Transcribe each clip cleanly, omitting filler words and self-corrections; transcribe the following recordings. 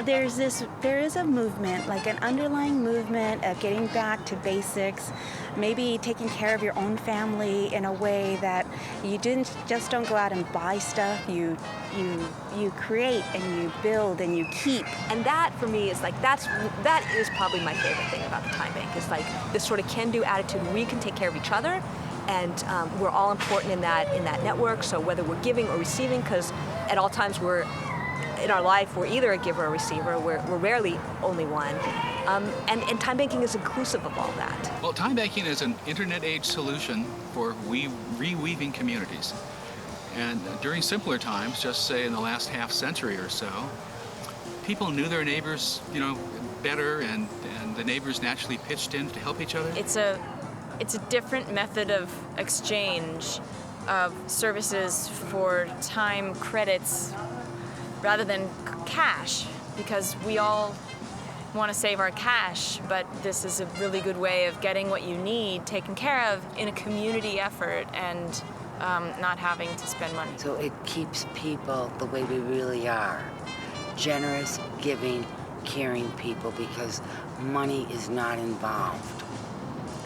there is a movement, like an underlying movement of getting back to basics, maybe taking care of your own family in a way that you don't go out and buy stuff. You create and you build and you keep. And that for me is like that is probably my favorite thing about the Time Bank, is like this sort of can-do attitude. We can take care of each other, and we're all important in that network. So whether we're giving or receiving, because at all times in our life, we're either a giver or a receiver. We're rarely only one. And time banking is inclusive of all that. Well, time banking is an internet-age solution for reweaving communities. And during simpler times, just say in the last half century or so, people knew their neighbors, better, and the neighbors naturally pitched in to help each other. It's a different method of exchange of services for time credits rather than cash, because we all want to save our cash, but this is a really good way of getting what you need taken care of in a community effort and not having to spend money. So it keeps people the way we really are. Generous, giving, caring people, because money is not involved,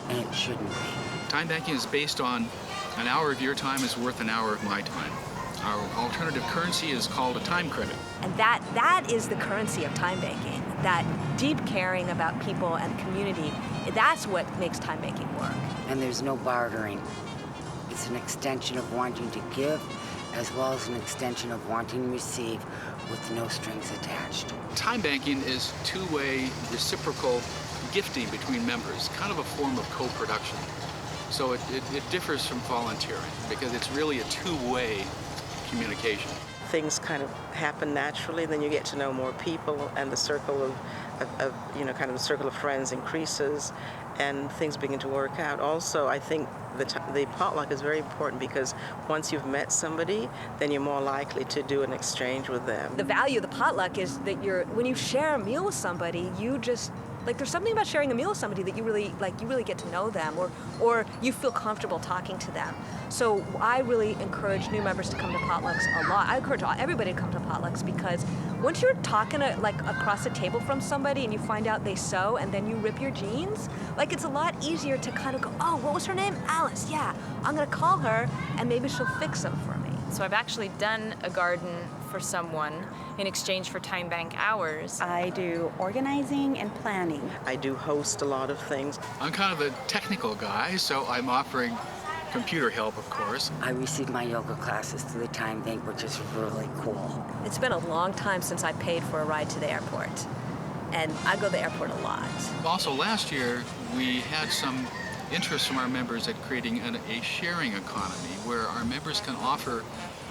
and it shouldn't be. Time banking is based on an hour of your time is worth an hour of my time. Our alternative currency is called a time credit. And that is the currency of time banking, that deep caring about people and community. That's what makes time banking work. And there's no bartering. It's an extension of wanting to give, as well as an extension of wanting to receive, with no strings attached. Time banking is two-way reciprocal gifting between members, kind of a form of co-production. So it differs from volunteering because it's really a two-way communication. Things kind of happen naturally, then you get to know more people, and the circle of the circle of friends increases, and things begin to work out. Also, I think the potluck is very important because once you've met somebody, then you're more likely to do an exchange with them. The value of the potluck is that when you share a meal with somebody, there's something about sharing a meal with somebody that you really get to know them, or you feel comfortable talking to them. So I really encourage new members to come to potlucks a lot. I encourage everybody to come to potlucks because once you're talking across the table from somebody and you find out they sew and then you rip your jeans, it's a lot easier to kind of go, oh, what was her name? Alice. Yeah, I'm gonna call her and maybe she'll fix them for me. So I've actually done a garden for someone in exchange for time bank hours. I do organizing and planning. I do host a lot of things. I'm kind of a technical guy, so I'm offering computer help, of course. I receive my yoga classes through the Time Bank, which is really cool. It's been a long time since I paid for a ride to the airport, and I go to the airport a lot. Also, last year, we had some interest from our members at creating a sharing economy where our members can offer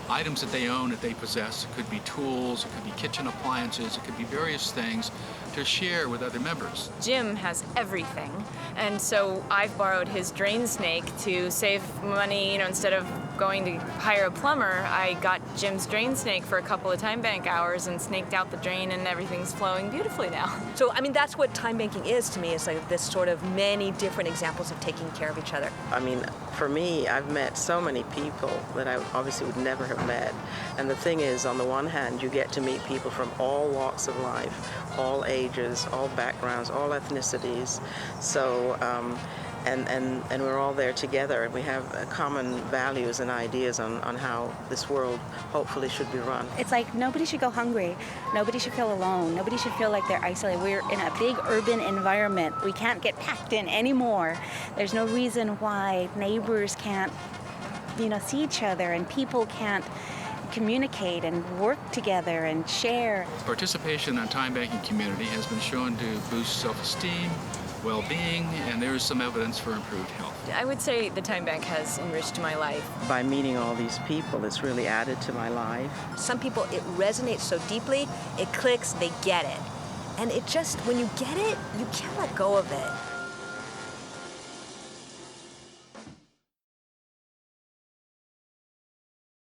items that they own, that they possess. It could be tools, it could be kitchen appliances, it could be various things to share with other members. Jim has everything, and so I've borrowed his drain snake to save money. Instead of going to hire a plumber, I got Jim's drain snake for a couple of time bank hours and snaked out the drain, and everything's flowing beautifully now. So, that's what time banking is to me. It's like this sort of many different examples of taking care of each other. For me, I've met so many people that I obviously would never have met. And the thing is, on the one hand, you get to meet people from all walks of life, all ages, all backgrounds, all ethnicities. So, and we're all there together, and we have common values and ideas on how this world hopefully should be run. It's like nobody should go hungry. Nobody should feel alone. Nobody should feel like they're isolated. We're in a big urban environment. We can't get packed in anymore. There's no reason why neighbors can't, see each other, and people can't communicate and work together and share. Participation in a time banking community has been shown to boost self-esteem, well-being, and there is some evidence for improved health. I would say the time bank has enriched my life. By meeting all these people, it's really added to my life. Some people, it resonates so deeply, it clicks, they get it. And it just, when you get it, you can't let go of it.